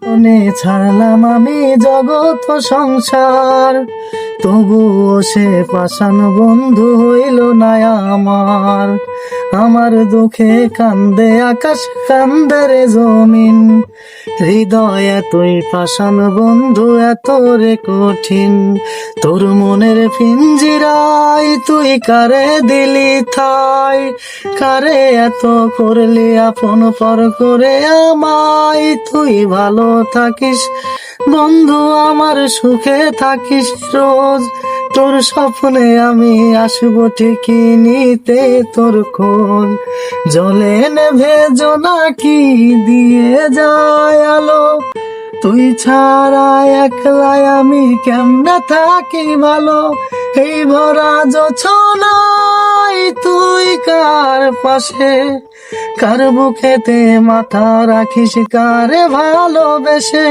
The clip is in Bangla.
মনে ছাড়লাম আমি জগৎ ও সংসার, তবুও সে পাষাণ বন্ধু হইল না আমার। আমার দুঃখে কান্দে আকাশ, কান্দে রে জমিন, হৃদয় এতই পাষাণ বন্ধু এত রে কঠিন। তোর মনের পিঞ্জিরাই তুই কারে দিলি ঠাই, কারে এত করলি আপন পর করে আমায়। তুই ভালো থাকিস বন্ধু আমার, সুখে থাকিস রোজ, তোর স্বপ্নে আমি আসবো ঠিকই নিতে তোর খোঁজ। জলে নেভে জোনাকি দিয়ে যায় আলো, তুই ছাড়া একলাই আমি কেমনে থাকি ভালো। এই ভরা জোছনায় তুই কার পাশে, কার বুকেতে মাথা রাখিস কারে ভালোবেসে।